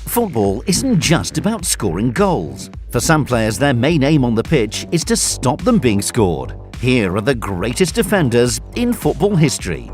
Football isn't just about scoring goals. For some players, their main aim on the pitch is to stop them being scored. Here are the greatest defenders in football history.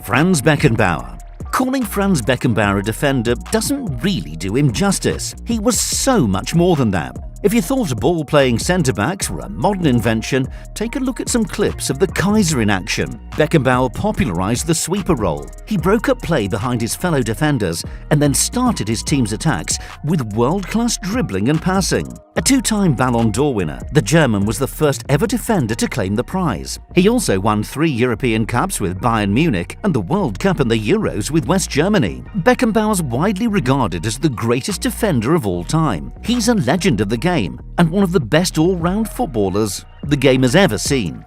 Franz Beckenbauer. Calling Franz Beckenbauer a defender doesn't really do him justice. He was so much more than that. If you thought ball-playing centre-backs were a modern invention, take a look at some clips of the Kaiser in action. Beckenbauer popularised the sweeper role. He broke up play behind his fellow defenders and then started his team's attacks with world-class dribbling and passing. A two-time Ballon d'Or winner, the German was the first ever defender to claim the prize. He also won 3 European Cups with Bayern Munich and the World Cup and the Euros with West Germany. Beckenbauer's widely regarded as the greatest defender of all time. He's a legend of the game and one of the best all-round footballers the game has ever seen.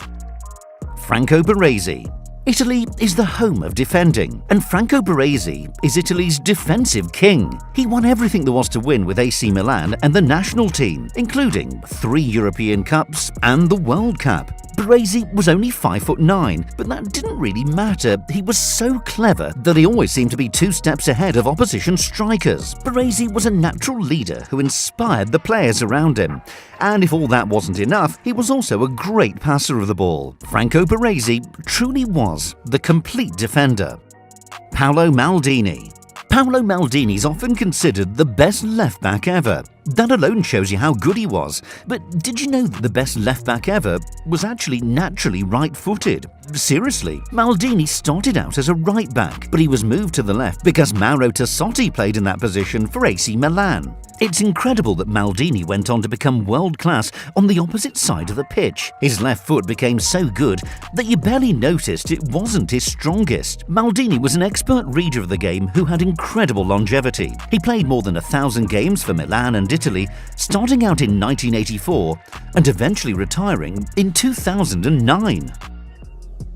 Franco Baresi. Italy is the home of defending, and Franco Baresi is Italy's defensive king. He won everything there was to win with AC Milan and the national team, including 3 European Cups and the World Cup. Baresi was only 5'9", but that didn't really matter. He was so clever that he always seemed to be 2 steps ahead of opposition strikers. Baresi was a natural leader who inspired the players around him. And if all that wasn't enough, he was also a great passer of the ball. Franco Baresi truly was the complete defender. Paolo Maldini. Paolo Maldini is often considered the best left-back ever. That alone shows you how good he was. But did you know that the best left-back ever was actually naturally right-footed? Seriously, Maldini started out as a right-back, but he was moved to the left because Mauro Tassotti played in that position for AC Milan. It's incredible that Maldini went on to become world-class on the opposite side of the pitch. His left foot became so good that you barely noticed it wasn't his strongest. Maldini was an expert reader of the game who had incredible longevity. He played more than 1,000 games for Milan and Italy, starting out in 1984 and eventually retiring in 2009.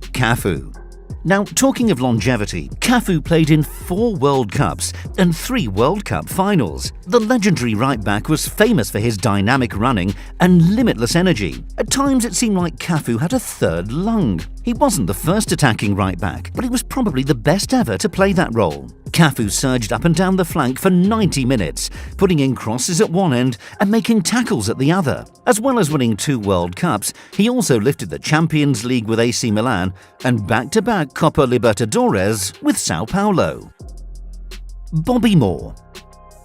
Cafu. Now, talking of longevity, Cafu played in 4 World Cups and 3 World Cup finals. The legendary right-back was famous for his dynamic running and limitless energy. At times it seemed like Cafu had a third lung. He wasn't the first attacking right-back, but he was probably the best ever to play that role. Cafu surged up and down the flank for 90 minutes, putting in crosses at one end and making tackles at the other. As well as winning 2 World Cups, he also lifted the Champions League with AC Milan and back-to-back Copa Libertadores with Sao Paulo. Bobby Moore.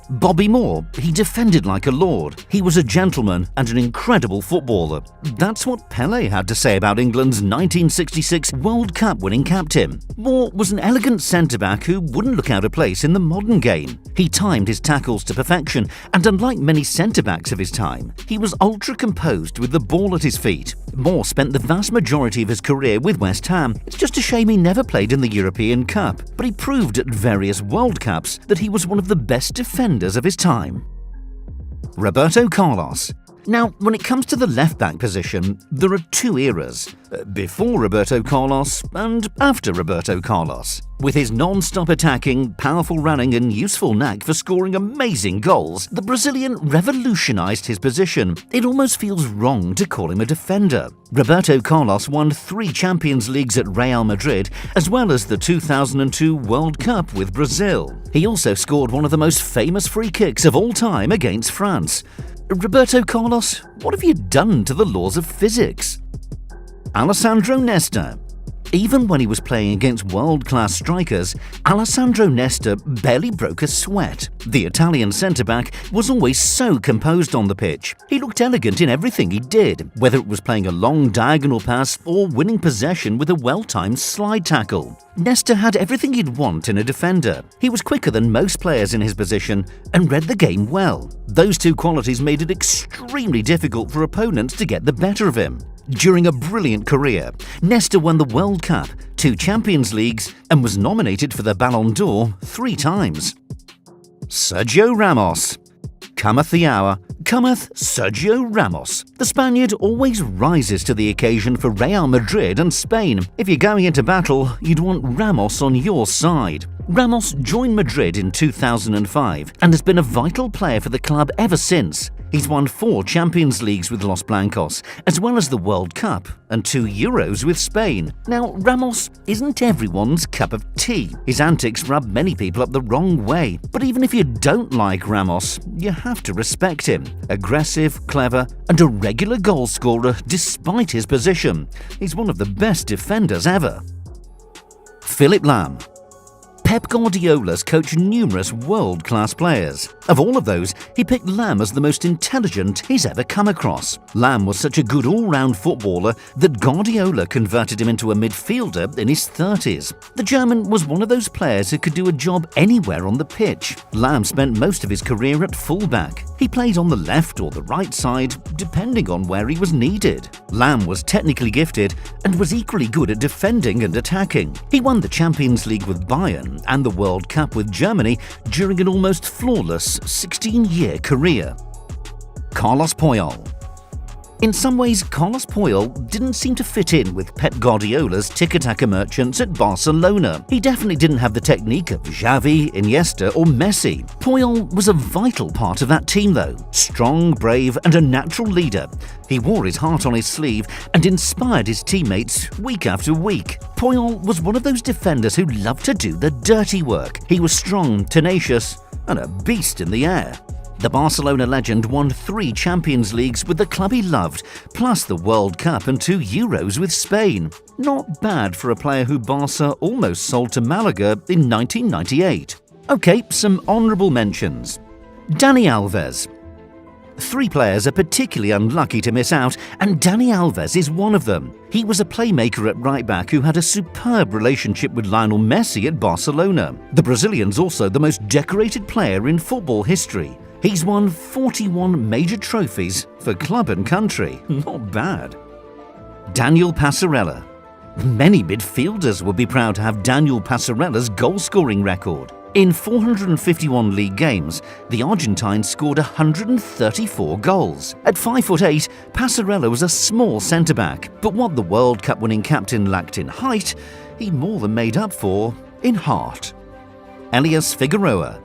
Bobby Moore, he defended like a lord. He was a gentleman and an incredible footballer. That's what Pelé had to say about England's 1966 World Cup winning captain. Moore was an elegant centre-back who wouldn't look out of place in the modern game. He timed his tackles to perfection, and unlike many centre-backs of his time, he was ultra-composed with the ball at his feet. Moore spent the vast majority of his career with West Ham. It's just a shame he never played in the European Cup, but he proved at various World Cups that he was one of the best defenders of his time. Roberto Carlos. Now, when it comes to the left-back position, there are 2 eras, before Roberto Carlos and after Roberto Carlos. With his non-stop attacking, powerful running and useful knack for scoring amazing goals, the Brazilian revolutionized his position. It almost feels wrong to call him a defender. Roberto Carlos won 3 Champions Leagues at Real Madrid, as well as the 2002 World Cup with Brazil. He also scored one of the most famous free kicks of all time against France. Roberto Carlos, what have you done to the laws of physics? Alessandro Nesta. Even when he was playing against world-class strikers, Alessandro Nesta barely broke a sweat. The Italian centre-back was always so composed on the pitch. He looked elegant in everything he did, whether it was playing a long diagonal pass or winning possession with a well-timed slide tackle. Nesta had everything you'd want in a defender. He was quicker than most players in his position and read the game well. Those 2 qualities made it extremely difficult for opponents to get the better of him. During a brilliant career, Nesta won the World Cup, 2 Champions Leagues, and was nominated for the Ballon d'Or 3 times. Sergio Ramos. Cometh the hour, cometh Sergio Ramos. The Spaniard always rises to the occasion for Real Madrid and Spain. If you're going into battle, you'd want Ramos on your side. Ramos joined Madrid in 2005 and has been a vital player for the club ever since. He's won 4 Champions Leagues with Los Blancos, as well as the World Cup and 2 Euros with Spain. Now, Ramos isn't everyone's cup of tea. His antics rub many people up the wrong way. But even if you don't like Ramos, you have to respect him. Aggressive, clever, and a regular goal scorer despite his position. He's one of the best defenders ever. Philipp Lahm. Pep Guardiola's coached numerous world-class players. Of all of those, he picked Lahm as the most intelligent he's ever come across. Lahm was such a good all-round footballer that Guardiola converted him into a midfielder in his 30s. The German was one of those players who could do a job anywhere on the pitch. Lahm spent most of his career at fullback. He played on the left or the right side, depending on where he was needed. Lahm was technically gifted and was equally good at defending and attacking. He won the Champions League with Bayern and the World Cup with Germany during an almost flawless 16-year career. Carlos Puyol. In some ways, Carlos Puyol didn't seem to fit in with Pep Guardiola's tiki-taka merchants at Barcelona. He definitely didn't have the technique of Xavi, Iniesta or Messi. Puyol was a vital part of that team though. Strong, brave and a natural leader. He wore his heart on his sleeve and inspired his teammates week after week. Puyol was one of those defenders who loved to do the dirty work. He was strong, tenacious and a beast in the air. The Barcelona legend won 3 Champions Leagues with the club he loved, plus the World Cup and 2 Euros with Spain. Not bad for a player who Barca almost sold to Malaga in 1998. Okay, some honourable mentions. Dani Alves. 3 players are particularly unlucky to miss out, and Dani Alves is one of them. He was a playmaker at right-back who had a superb relationship with Lionel Messi at Barcelona. The Brazilian's also the most decorated player in football history. He's won 41 major trophies for club and country. Not bad. Daniel Passarella. Many midfielders would be proud to have Daniel Passarella's goal-scoring record. In 451 league games, the Argentine scored 134 goals. At 5'8", Passarella was a small centre-back, but what the World Cup winning captain lacked in height, he more than made up for in heart. Elias Figueroa.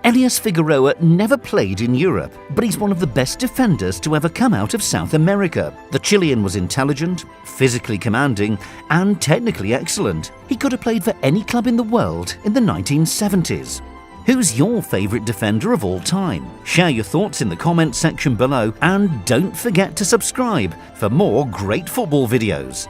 Elias Figueroa never played in Europe, but he's one of the best defenders to ever come out of South America. The Chilean was intelligent, physically commanding, and technically excellent. He could have played for any club in the world in the 1970s. Who's your favourite defender of all time? Share your thoughts in the comments section below, and don't forget to subscribe for more great football videos.